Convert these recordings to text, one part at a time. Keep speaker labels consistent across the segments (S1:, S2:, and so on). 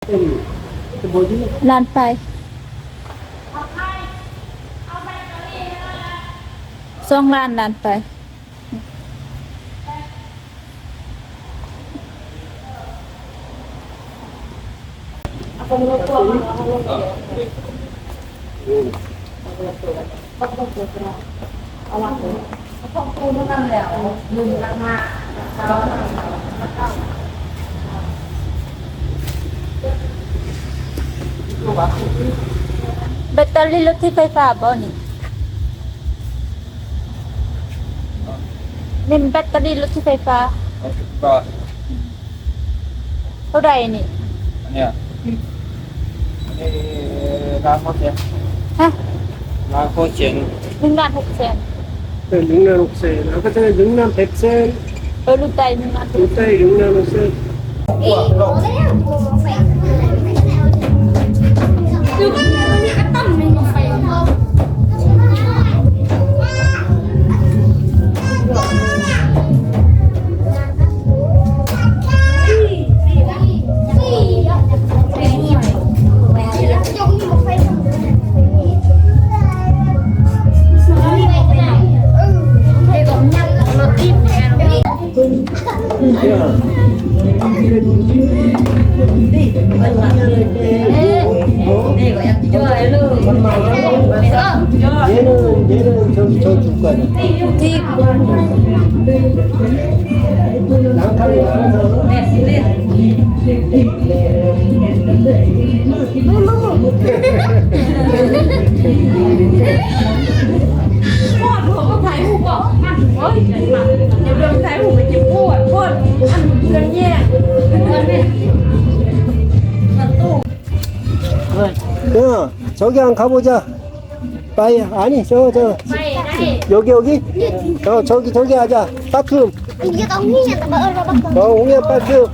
S1: ล้านไป2 ล้านล้านไปแบตเตอรี่รถที่ไฟฟ้าบ่นี่นี่แบตเตอรี่รถที่ไฟฟ้า
S2: ก็
S1: เท่าใดนี่
S2: อันเนี้ยนี่ล้าน6แสน
S1: ฮะ
S2: ล้าน6แสน
S1: 1 ล้าน 6 แสน
S3: 1 ล้าน 6 แสนแล้วก็จะ1 ล้าน 8 แสน
S1: รุ่นใด1 ล้าน
S3: รุ่นใด1 ล้าน 6 แสน
S4: คือมันนี่ก็ต้มในไฟ
S3: 얘는 저 줄거야. 남편이 알아서. 저기 한 가보자. 빠이 아니 저 여기 저기 하자. 파품.
S4: 이게 너무 흥이야.
S3: 홍연 파품.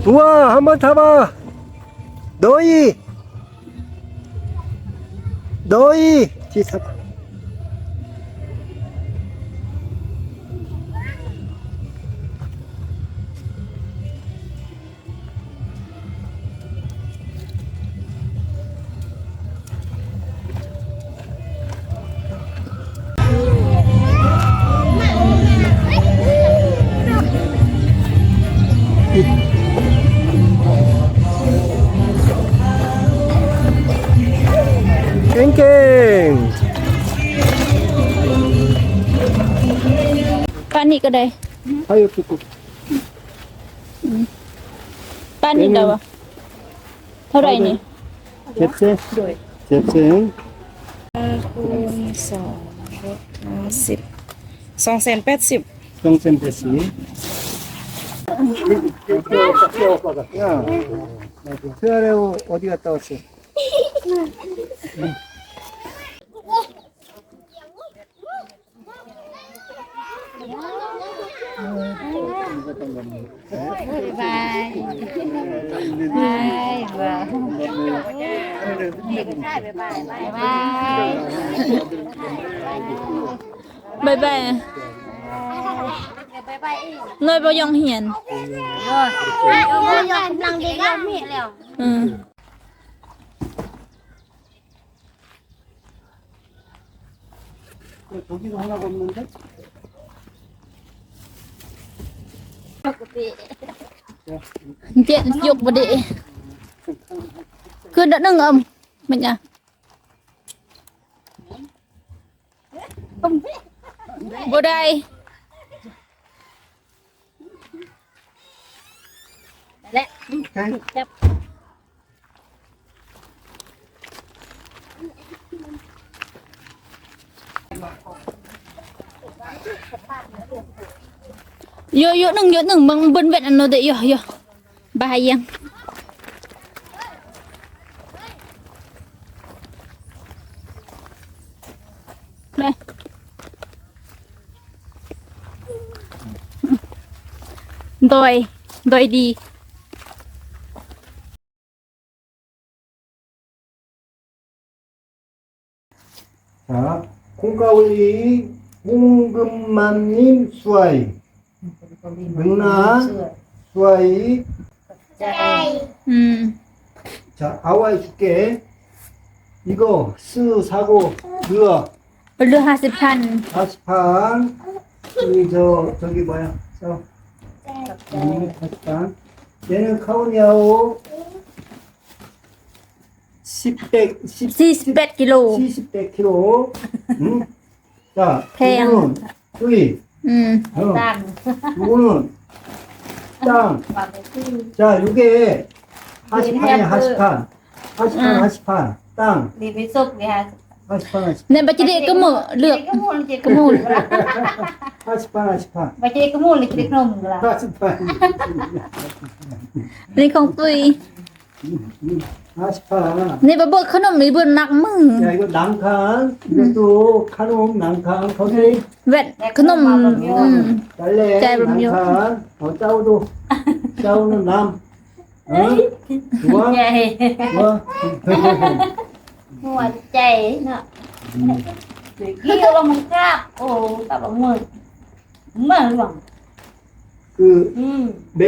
S3: 우와 한번 타봐. 너희 뒤 타봐. 깽깽.
S1: Pani ka day.
S3: 아유 뚜꾸.
S1: Pani daw. เท่าไหร่นี่
S3: 잽세. 잽세.
S5: 280
S3: 정센 됐지. 야. 수아레오 어디 갔다 왔어?
S1: Bye bye. Nơi bao dòng hiền.
S4: Lần đi ra miệng lèo.
S3: 저기도 하나가 없는데?
S1: Chuyện dục vào địa. Cứ đã nâng âm. Mình à. Vô đây.
S4: Lẹ.
S3: Chấp.
S1: Yo nung bang ben vet ano de yo. Bahayang. Này. Đôi đi.
S3: 자, 콩가올리 홍금만님 수아이 능나 수아이 자 아와이 줄게 이거 스 사고 넣어
S1: Đưa 50,000.
S3: 40판 여기 저기 뭐야 저 40판 얘는 카오니아오 10백
S1: 48kg.
S3: 70kg 응? 자
S1: 태양.
S3: 이거는 여기
S4: 땅.
S3: 이거는 땅. 자, 요게 40판이야, 40판. 땅.
S4: นี่ไปซุกนี่ฮะ
S3: 40판.
S1: Nên bà chỉ để có mở lược.
S4: ก็มูลนี่
S1: Có mùi.
S3: 40판.
S4: บ่ใช่ก็มูลนี่กินขนมล่ะ
S3: 40판.
S1: Nên không tùy.
S3: 40판.
S1: Nên bà bữa khăn mấy bữa nặng mừng.
S3: 야, 이거 남칸. 이것도 카놈, 남칸. 거기
S1: Vẹn khăn
S3: 달래.
S1: 잘 범요.
S3: 남칸. 짜오도. 짜오는 남. 어? 좋아?
S4: ใหญ่
S3: 좋아?
S4: หัวใจเนาะกี่ลงมันครับโอ้ตาบ่มือมือหลวง
S3: 그, 매.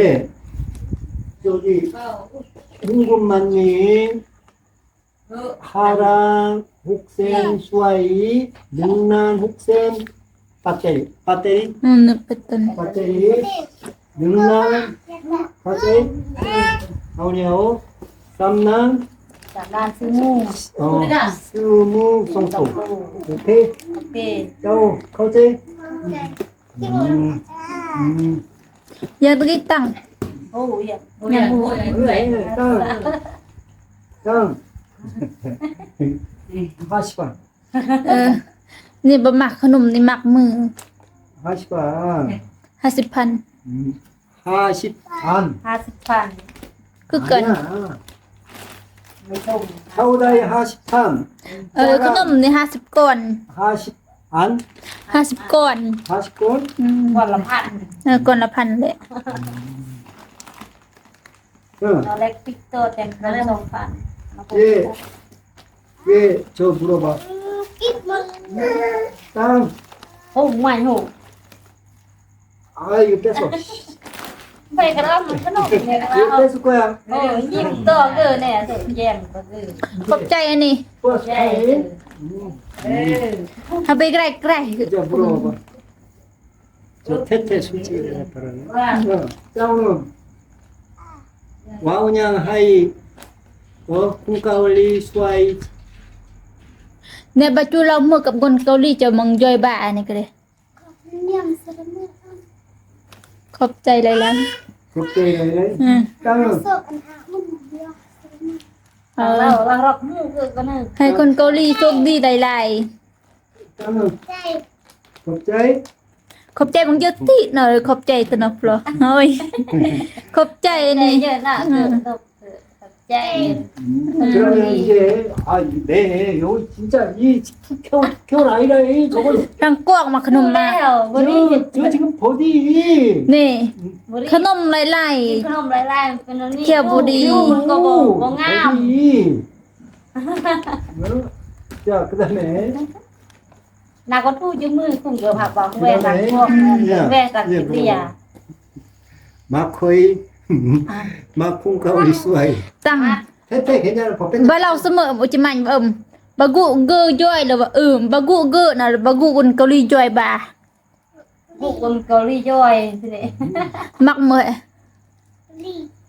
S3: 저기, 홍금만님, 하랑, 혹센, 수아이, 능란, 혹센, 배터리,
S1: Nực bật tần.
S3: 배터리, 능란, 배터리, 아우니아오, 쌈난,
S4: จากด้านซื้อมู
S3: 스무, 송소. 오케이?
S4: โอเค
S3: 짜오, 커지?
S1: Giờ tôi cái tăng.
S4: โอ้ยยังบ่
S3: 땅. 40번.
S1: Nên bà mặc khăn này mặc mừng.
S3: 40번.
S1: 50,000.
S3: 40반.
S4: 50,000
S1: Cứ cần.
S4: ไม่ต้ม
S3: 사우다이 40판.
S1: Khăn này 50 con.
S3: 40안.
S1: 50 con.
S3: 40건.
S4: วันละพัน
S1: Con là 1,000 đấy.
S3: 응.
S4: ตอนแรกปิกเตอร์เต็มแล้ว2,000
S3: 얘 저 물어봐. 땅.
S4: โอ้ไม่โห
S3: 아 이거 뺐어.
S4: ไปกระมันขนมเนี่ย
S3: 이거 뺐을 거야.
S4: โอ้ยิ้มตัวเด้อแน่สุดแย้มก็คือ
S1: Khóc chay anh đi.
S3: 버스
S4: ใช่
S3: 타임.
S1: Hà bê gạch.
S3: 이제 물어봐봐. 저 태태 술집에 나타나네.
S4: ว่า
S3: 짜오는 와우냥 하이 콩가올리 수아이
S1: Nè bà chú lâu mua cặp con cao ly cho mong dôi bà này kìa. Khóc chay lại lắm.
S3: 곱대기네. 땅은
S4: เรารอกมูคือกันนึง
S1: Hai con cao ly chốt đi đầy lại.
S3: 땅은 곱자이
S1: Khóc chay bằng dứt tí nè khóc chay từ nọc lọ. Thôi. Khóc chay
S4: นี่
S1: này.
S4: เยอะน่ะใจ
S3: 그러면 이제 네 여기 진짜 이 겨울 아이라 이 저거
S1: Răng quạc mà khăn
S4: แล้
S1: mà.
S4: วบ่นี้
S3: 저 지금 버디
S1: Nè.
S4: บ่นี้
S1: Khăn lại lại.
S4: ขนมหลายๆเป็นนี่
S1: เกี่ยวบ่ดี
S4: มันก็บ่งาม
S3: 버디 자 그다음에
S4: นาก็ทู่ยืมมือคุ้งเกี่ยวผักบอกแว่ทางพวกแว่กับกิริยา
S3: 마코이 마콩가올리 수아이
S1: Tăng.
S3: 태태 괜찮아 법
S1: Bà lâu sơ mơ bộ chì mạnh bà bà gụ gơ dôi là bà bà gụ gơ là bà gụ con cao ly dôi bà.
S4: พวกคนเกาหลีย่อยสิเด้
S1: Mặc mơ.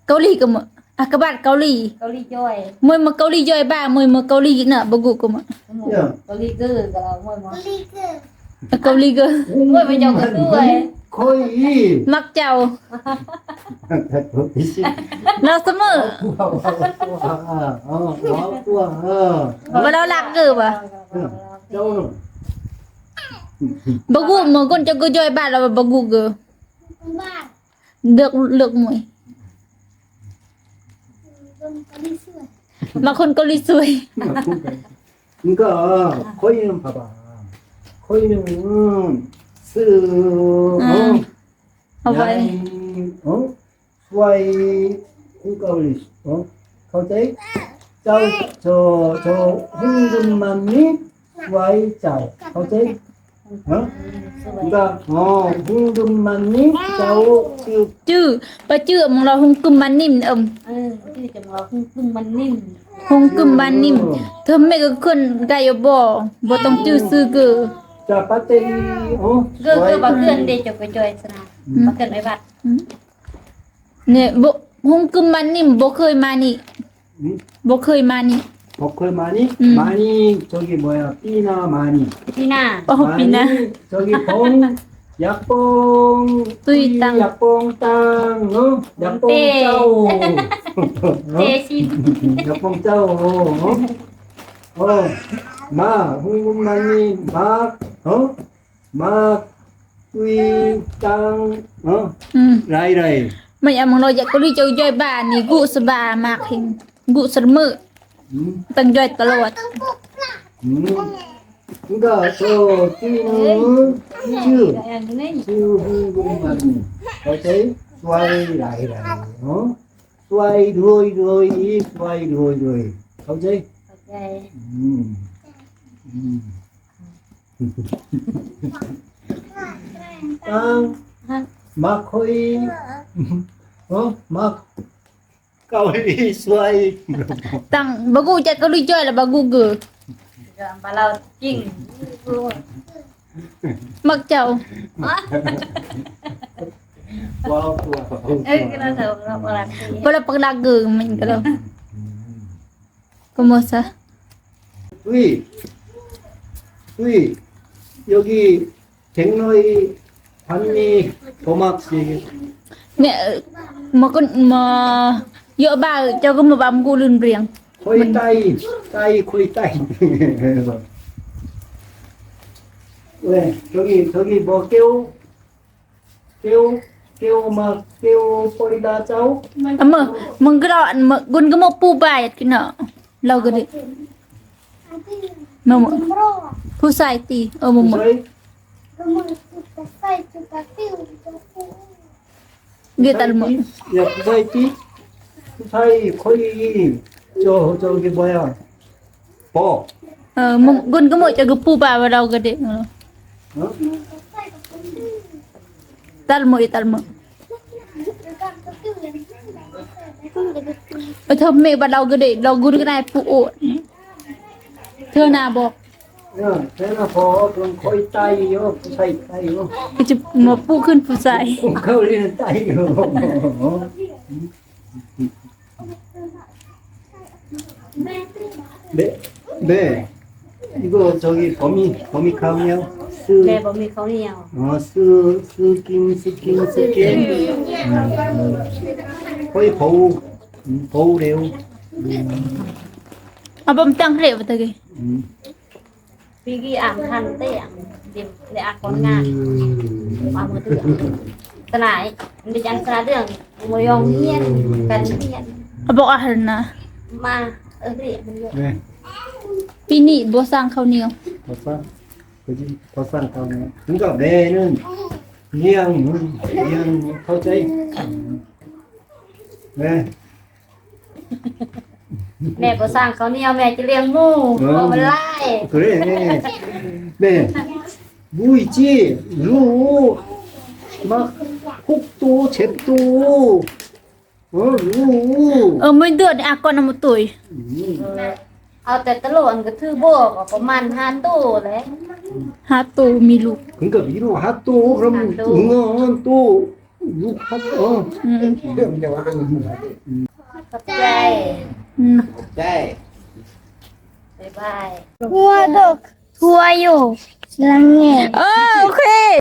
S1: Cao ly cơ mơ. À các bạn cao ly.
S4: เกาหลีย่อย
S1: Mười mà cao ly dôi bà, mười mà cao ly nè bà gụ cơ mơ.
S4: เกาหลีกือก็เราม่วยบ่
S1: Cao ly gơ.
S4: ม่วยไปเจ้าก็ด้วย
S3: 거의
S1: Mặc chào.
S3: 버디씨
S1: Lâu sơ mơ. Bà lâu lạc gơ bà.
S3: 짜오는
S1: Bà gụ mà con cho gơ dôi bà là bà gụ gơ. เลือกมวยบางคนเกาหลีสวย
S3: 그러니까 거인은 봐봐. 거인은 쓰
S1: 어바이.
S3: 수아이 콩가울리 가오짜이 저 홍금만니 수아이 짜오 가오짜이 그러니까 홍금만니 짜오 즉
S1: ชื่อปะชื่อมองเราฮงกึมมันนิ่ม
S4: ชื่อจังว่าคือมันนิ่ม
S1: ฮงกึมมันนิ่มเธอไม่ก็คนไกลบ่ต้องชื่อซื้อคือ
S3: 자 배터리
S4: คือบ่เกินเด้จกไปจอยสนะบ่เกินไว้บัด
S1: เนี่ยบ่ฮงกึมมันนิ่มบ่เคยมานี่บ่เคยมานี่
S3: 버클 많이 많이 저기 뭐야 삐나 많이
S4: พี่หน้า
S1: โอ้ปีนะ
S3: 저기 봉 약봉
S1: 뚜이 땅.
S3: 약봉 땅 약봉
S4: 떼.
S3: 짜오
S4: เจชิน
S3: 약봉 짜오 마 홍금만이 막 뚜이 땅
S1: อืม
S3: 라이라이
S1: ไม่เอามองเราอยากก็รีเจ้าย่อยบ้านนี่กูสบายมากเห็นกูสมือตั้งย่อยตลอด
S3: 그러니까 저 뚜이는 쭈
S4: อย่างนี้
S3: 홍금만이 어때? 수아이 라이라이 수아이 루이 수아이 루이 어때?
S4: ใจ
S3: 땅 마코이 막 까올리 수아이
S1: ตั้งบ่กูจะก็รีจ้อยแล้วบ่กูเกือ
S4: บ่เราจริง
S1: มักเจ้า
S3: 와우
S4: ก็เราจะเราบ่รัก
S1: บ่ละปักดาเกือมันก็แล้วก็หมดซะ
S3: 뚜이 여기 갱로이 반미 도막씨
S1: เนี่ยมาก็มาเยอะบ้าเจ้าก็มาบำกูลืนเรียง
S3: 거의 따이 거의 따이 왜 저기 뭐 깨우 막 깨우 버리다 짜오
S1: อะมึงก็รอกุนก็มาปูบายกินเนาะเราก็ดิมาผู้ชายตีมึง
S3: 저희
S1: เกตัลม
S3: 야 부사이띠 부사이 거의 저기 뭐야 뭐
S1: มึงกุนก็มาจะกูปูบายเราก็ดิ ตัลมเธอไม่บัดเราก็ดิเรากุนก็ได้ปูโอเธอน่าบอก
S3: 야 내가 뭐 그럼 거의 따이요 부사이 따이요
S1: ก็จะมาปูขึ้นผู้ชาย
S3: 콩가 올리는 따이요 네 이거 저기 범위 카운이요
S4: แม่บ่มีเขาวเหนียว
S3: 스킨 거의 버우래요
S1: เอาบำตั้งเหลวตะกี้
S4: พี่กี่อ่างทันเตี้ยเดี๋ยวได้อ่างคนงานมามือถือสนายมันเป็นยังสนายเรื่องมวยองเฮียนกันเฮียน
S1: เอาบอกอาหารนะ
S4: มาเรียมันเยอะ
S3: 네
S1: ปีนี้บ่สร้างข้าวเหนียว
S3: 버산 카운이요 그러니까 매는 그냥 터져이 네
S4: แม่ก็สร้างเขาวเหนียวแม่จะเลี้ยงหมูบ่มันไล่
S3: 그래 네 무있지 루막 혹도 잽도 루
S1: ไม่เดือดอากอนมาตุย
S4: เอาแต่ตะโลนก็ถือโบกประมาณ5ตู้แหละ
S1: หาตูมีลูก
S3: 그러니까 위로 핫도 그럼
S4: 핫도.
S3: 응원 또룩 핫도
S1: อืม
S4: ขอบใจ
S2: ใช่
S4: บ๊ายบาย
S1: ทั่วอยู่ลังเงโอเค